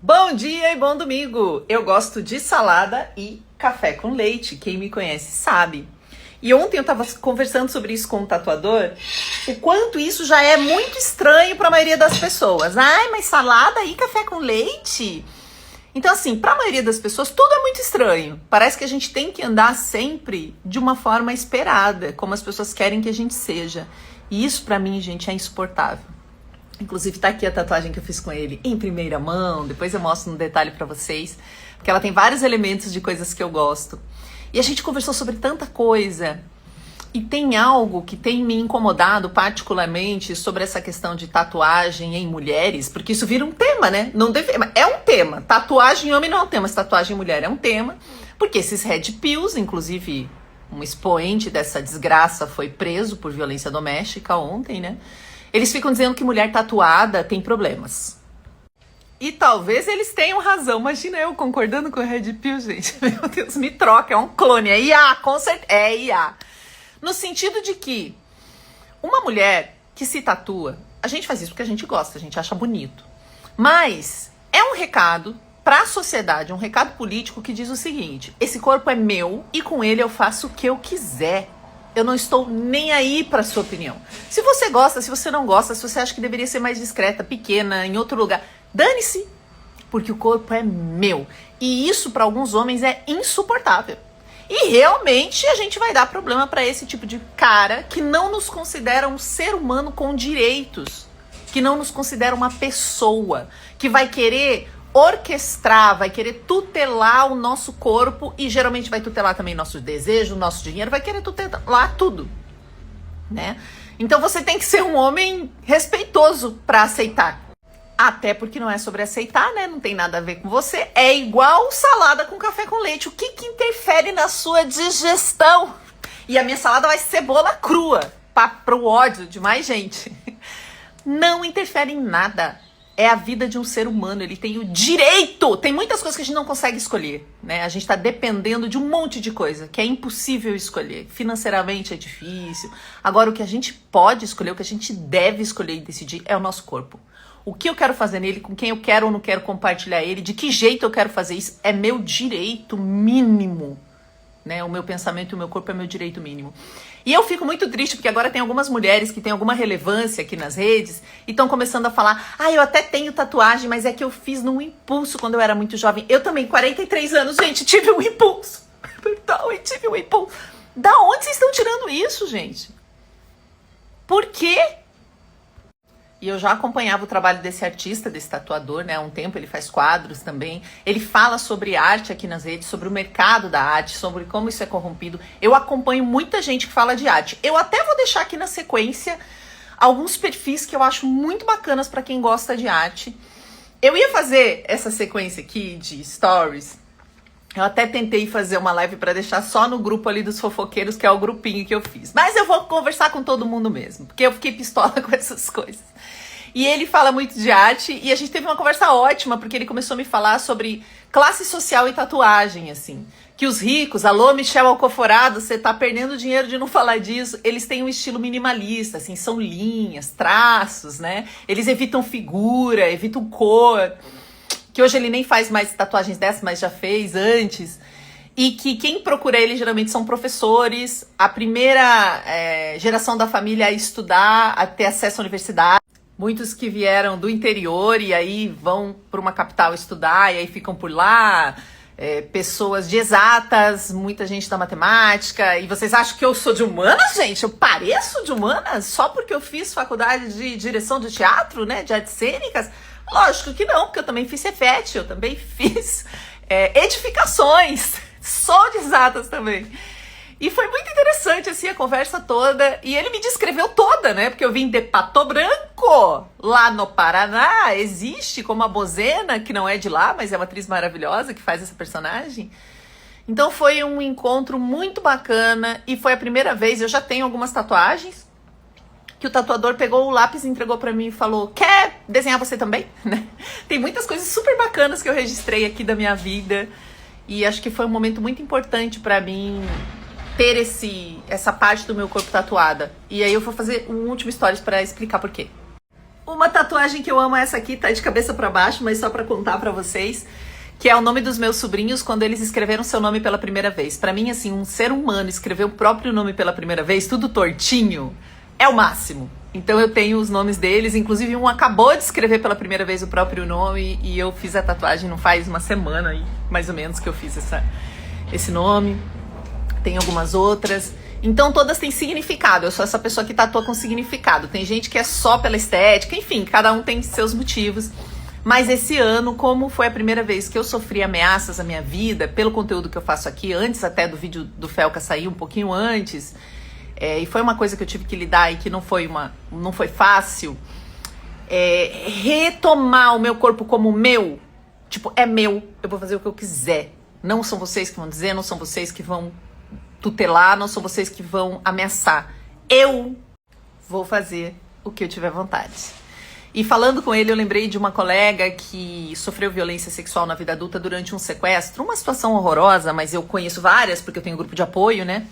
Bom dia e bom domingo! Eu gosto de salada e café com leite, quem me conhece sabe. E ontem eu estava conversando sobre isso com um tatuador, o quanto isso já é muito estranho para a maioria das pessoas. Ai, mas salada e café com leite? Então assim, para a maioria das pessoas tudo é muito estranho. Parece que a gente tem que andar sempre de uma forma esperada, como as pessoas querem que a gente seja. E isso para mim, gente, é insuportável. Inclusive tá aqui a tatuagem que eu fiz com ele em primeira mão, depois eu mostro no detalhe pra vocês, porque ela tem vários elementos de coisas que eu gosto. E a gente conversou sobre tanta coisa, e tem algo que tem me incomodado particularmente sobre essa questão de tatuagem em mulheres, porque isso vira um tema, né? Não deve, é um tema, tatuagem em homem não é um tema, mas tatuagem em mulher é um tema, porque esses red pills, inclusive um expoente dessa desgraça foi preso por violência doméstica ontem, né? Eles ficam dizendo que mulher tatuada tem problemas. E talvez eles tenham razão. Imagina eu concordando com o Red Pill, gente. Meu Deus, me troca, é um clone. É IA, com certeza. É IA. No sentido de que uma mulher que se tatua, a gente faz isso porque a gente gosta, a gente acha bonito. Mas é um recado para a sociedade, um recado político que diz o seguinte: esse corpo é meu e com ele eu faço o que eu quiser. Eu não estou nem aí para sua opinião. Se você gosta, se você não gosta, se você acha que deveria ser mais discreta, pequena, em outro lugar, dane-se, porque o corpo é meu. E isso para alguns homens é insuportável. E realmente a gente vai dar problema para esse tipo de cara que não nos considera um ser humano com direitos, que não nos considera uma pessoa, que vai querer orquestrar, vai querer tutelar o nosso corpo e geralmente vai tutelar também nosso desejo, nosso dinheiro, vai querer tutelar tudo, né? Então você tem que ser um homem respeitoso para aceitar. Até porque não é sobre aceitar, né? Não tem nada a ver com você. É igual salada com café com leite. O que interfere na sua digestão? E a minha salada vai ser cebola crua, pro ódio de mais gente. Não interfere em nada. É a vida de um ser humano, ele tem o direito. Tem muitas coisas que a gente não consegue escolher, né? A gente está dependendo de um monte de coisa que é impossível escolher. Financeiramente é difícil. Agora, o que a gente pode escolher, o que a gente deve escolher e decidir é o nosso corpo. O que eu quero fazer nele, com quem eu quero ou não quero compartilhar ele, de que jeito eu quero fazer isso, é meu direito mínimo, né? O meu pensamento e o meu corpo é meu direito mínimo. E eu fico muito triste porque agora tem algumas mulheres que têm alguma relevância aqui nas redes e estão começando a falar: ah, eu até tenho tatuagem, mas é que eu fiz num impulso quando eu era muito jovem. Eu também, 43 anos, gente, tive um impulso. Perdão, eu tive um impulso. Da onde vocês estão tirando isso, gente? Por quê? E eu já acompanhava o trabalho desse artista, desse tatuador, né? Há um tempo ele faz quadros também. Ele fala sobre arte aqui nas redes, sobre o mercado da arte, sobre como isso é corrompido. Eu acompanho muita gente que fala de arte. Eu até vou deixar aqui na sequência alguns perfis que eu acho muito bacanas para quem gosta de arte. Eu ia fazer essa sequência aqui de stories. Eu até tentei fazer uma live para deixar só no grupo ali dos fofoqueiros, que é o grupinho que eu fiz. Mas eu vou conversar com todo mundo mesmo, porque eu fiquei pistola com essas coisas. E ele fala muito de arte, e a gente teve uma conversa ótima, porque ele começou a me falar sobre classe social e tatuagem, assim. Que os ricos, alô, Michel Alcoforado, você tá perdendo dinheiro de não falar disso, eles têm um estilo minimalista, assim, são linhas, traços, né? Eles evitam figura, evitam cor, que hoje ele nem faz mais tatuagens dessas, mas já fez antes. E que quem procura ele geralmente são professores, a primeira geração da família a estudar, a ter acesso à universidade. Muitos que vieram do interior e aí vão para uma capital estudar e aí ficam por lá. Pessoas de exatas, muita gente da matemática. E vocês acham que eu sou de humanas, gente? Eu pareço de humanas só porque eu fiz faculdade de direção de teatro, né? De artes cênicas? Lógico que não, porque eu também fiz Cefet, eu também fiz edificações. Sou de exatas também. E foi muito interessante, assim, a conversa toda. E ele me descreveu toda, né? Porque eu vim de Pato Branco, lá no Paraná. Existe como a Bozena, que não é de lá, mas é uma atriz maravilhosa que faz essa personagem. Então foi um encontro muito bacana. E foi a primeira vez, eu já tenho algumas tatuagens, que o tatuador pegou o lápis e entregou pra mim e falou: quer desenhar você também? Tem muitas coisas super bacanas que eu registrei aqui da minha vida. E acho que foi um momento muito importante pra mim ter essa parte do meu corpo tatuada. E aí eu vou fazer um último stories pra explicar por quê. Uma tatuagem que eu amo é essa aqui, tá de cabeça pra baixo, mas só pra contar pra vocês, que é o nome dos meus sobrinhos quando eles escreveram seu nome pela primeira vez. Pra mim, assim, um ser humano escrever o próprio nome pela primeira vez, tudo tortinho, é o máximo. Então eu tenho os nomes deles, inclusive um acabou de escrever pela primeira vez o próprio nome e eu fiz a tatuagem não faz uma semana aí, mais ou menos, que eu fiz esse nome. Tem algumas outras. Então todas têm significado. Eu sou essa pessoa que tatua com significado. Tem gente que é só pela estética, enfim, cada um tem seus motivos. Mas esse ano, como foi a primeira vez que eu sofri ameaças à minha vida, pelo conteúdo que eu faço aqui, antes até do vídeo do Felca sair, um pouquinho antes, e foi uma coisa que eu tive que lidar e que não foi fácil, retomar o meu corpo como meu, tipo, é meu, eu vou fazer o que eu quiser. Não são vocês que vão dizer, não são vocês que vão tutelar, não são vocês que vão ameaçar. Eu vou fazer o que eu tiver vontade. E falando com ele, eu lembrei de uma colega que sofreu violência sexual na vida adulta durante um sequestro, uma situação horrorosa, mas eu conheço várias, porque eu tenho um grupo de apoio, né?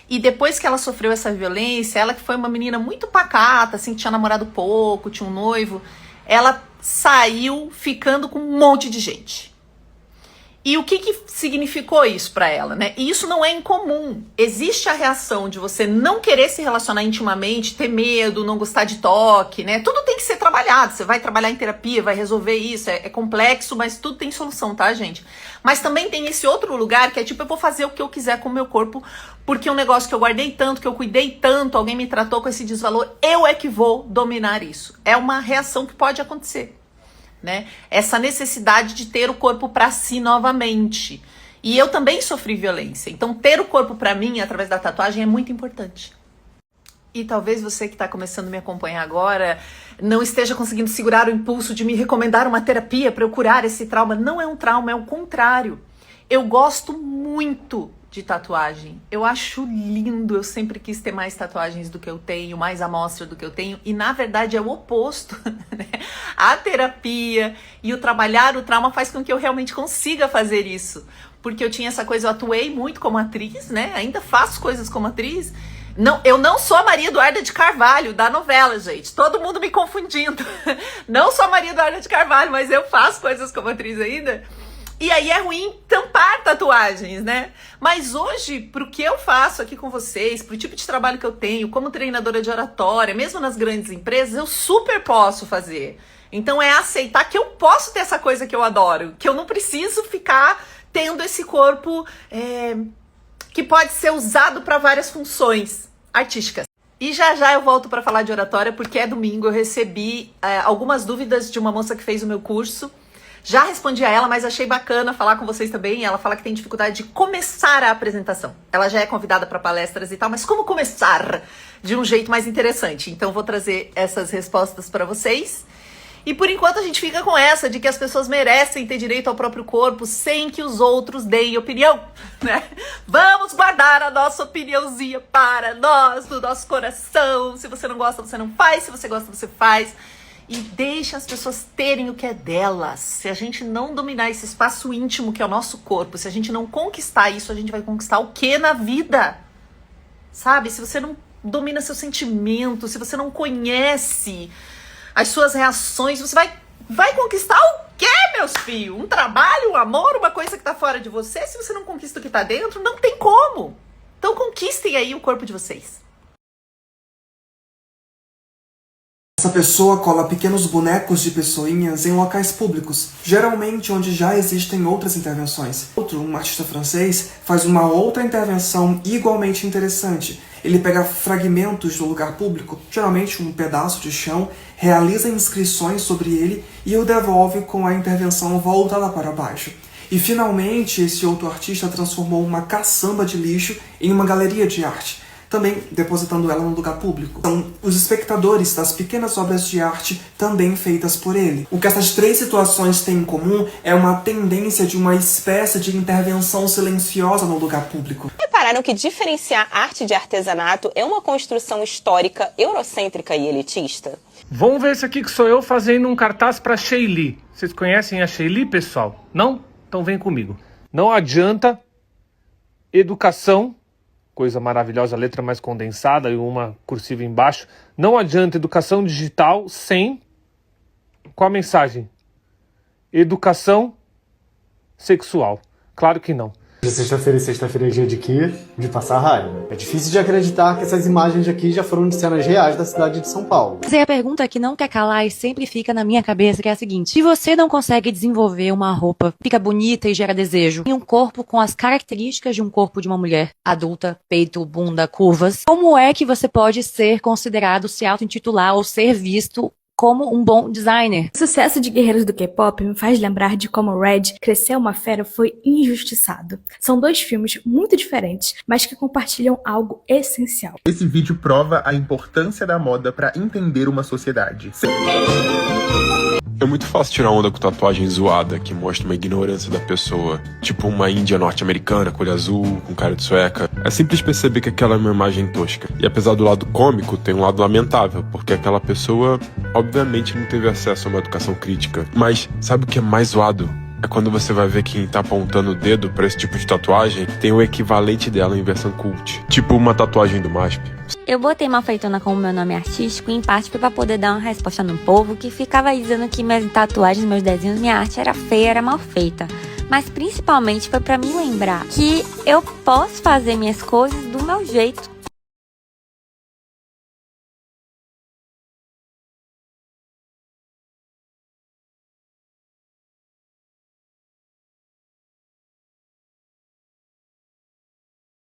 E depois que ela sofreu essa violência, ela que foi uma menina muito pacata, assim, tinha namorado pouco, tinha um noivo, ela saiu ficando com um monte de gente. E o que significou isso pra ela, né? E isso não é incomum. Existe a reação de você não querer se relacionar intimamente, ter medo, não gostar de toque, né? Tudo tem que ser trabalhado. Você vai trabalhar em terapia, vai resolver isso. É complexo, mas tudo tem solução, tá, gente? Mas também tem esse outro lugar que é tipo, eu vou fazer o que eu quiser com o meu corpo, porque é um negócio que eu guardei tanto, que eu cuidei tanto, alguém me tratou com esse desvalor, eu é que vou dominar isso. É uma reação que pode acontecer. Né? Essa necessidade de ter o corpo para si novamente. E eu também sofri violência. Então ter o corpo para mim através da tatuagem é muito importante. E talvez você que está começando a me acompanhar agora não esteja conseguindo segurar o impulso de me recomendar uma terapia para eu curar esse trauma. Não é um trauma, é o contrário. Eu gosto muito de tatuagem. Eu acho lindo. Eu sempre quis ter mais tatuagens do que eu tenho, mais amostra do que eu tenho. E na verdade é o oposto. Né? A terapia e o trabalhar o trauma faz com que eu realmente consiga fazer isso. Porque eu tinha essa coisa, eu atuei muito como atriz, né? Ainda faço coisas como atriz. Não, eu não sou a Maria Eduarda de Carvalho da novela, gente. Todo mundo me confundindo. Não sou a Maria Eduarda de Carvalho, mas eu faço coisas como atriz ainda. E aí é ruim tampar tatuagens, né? Mas hoje, pro que eu faço aqui com vocês, pro tipo de trabalho que eu tenho, como treinadora de oratória, mesmo nas grandes empresas, eu super posso fazer. Então é aceitar que eu posso ter essa coisa que eu adoro, que eu não preciso ficar tendo esse corpo que pode ser usado para várias funções artísticas. E já já eu volto para falar de oratória, porque é domingo, eu recebi algumas dúvidas de uma moça que fez o meu curso. Já respondi a ela, mas achei bacana falar com vocês também. Ela fala que tem dificuldade de começar a apresentação. Ela já é convidada para palestras e tal, mas como começar de um jeito mais interessante? Então vou trazer essas respostas para vocês. E por enquanto a gente fica com essa de que as pessoas merecem ter direito ao próprio corpo sem que os outros deem opinião, né? Vamos guardar a nossa opiniãozinha para nós, do nosso coração. Se você não gosta, você não faz. Se você gosta, você faz. E deixa as pessoas terem o que é delas. Se a gente não dominar esse espaço íntimo que é o nosso corpo, se a gente não conquistar isso, a gente vai conquistar o que na vida? Sabe? Se você não domina seus sentimentos, se você não conhece as suas reações, você vai conquistar o quê, meus filhos? Um trabalho, um amor, uma coisa que tá fora de você? Se você não conquista o que tá dentro, não tem como. Então conquistem aí o corpo de vocês. Essa pessoa cola pequenos bonecos de pessoinhas em locais públicos, geralmente onde já existem outras intervenções. Um artista francês, faz uma outra intervenção igualmente interessante. Ele pega fragmentos do lugar público, geralmente um pedaço de chão, realiza inscrições sobre ele e o devolve com a intervenção voltada para baixo. E finalmente, esse outro artista transformou uma caçamba de lixo em uma galeria de arte, também depositando ela no lugar público. São os espectadores das pequenas obras de arte também feitas por ele. O que essas três situações têm em comum é uma tendência de uma espécie de intervenção silenciosa no lugar público. Repararam que diferenciar arte de artesanato é uma construção histórica, eurocêntrica e elitista? Vamos ver esse aqui que sou eu fazendo um cartaz para Sheili. Vocês conhecem a Sheili, pessoal? Não? Então vem comigo. Não adianta educação coisa maravilhosa, letra mais condensada e uma cursiva embaixo. Não adianta educação digital sem... Qual a mensagem? Educação sexual. Claro que não. Sexta-feira e sexta-feira é dia de quê? De passar raiva. É difícil de acreditar que essas imagens aqui já foram de cenas reais da cidade de São Paulo. Mas aí a pergunta que não quer calar e sempre fica na minha cabeça, que é a seguinte: se você não consegue desenvolver uma roupa, fica bonita e gera desejo, em um corpo com as características de um corpo de uma mulher adulta, peito, bunda, curvas, como é que você pode ser considerado, se auto-intitular ou ser visto como um bom designer? O sucesso de Guerreiros do K-pop me faz lembrar de como Red, Crescer uma Fera, foi injustiçado. São dois filmes muito diferentes, mas que compartilham algo essencial. Esse vídeo prova a importância da moda para entender uma sociedade. É muito fácil tirar onda com tatuagem zoada que mostra uma ignorância da pessoa. Tipo uma índia norte-americana com olho azul, com cara de sueca. É simples perceber que aquela é uma imagem tosca. E apesar do lado cômico, tem um lado lamentável, porque aquela pessoa, obviamente, não teve acesso a uma educação crítica. Mas sabe o que é mais zoado? É quando você vai ver quem tá apontando o dedo pra esse tipo de tatuagem tem o equivalente dela em versão cult. Tipo uma tatuagem do MASP. Eu botei Malfeitona como meu nome artístico, em parte foi pra poder dar uma resposta no povo que ficava dizendo que minhas tatuagens, meus desenhos, minha arte era feia, era mal feita. Mas principalmente foi pra me lembrar que eu posso fazer minhas coisas do meu jeito.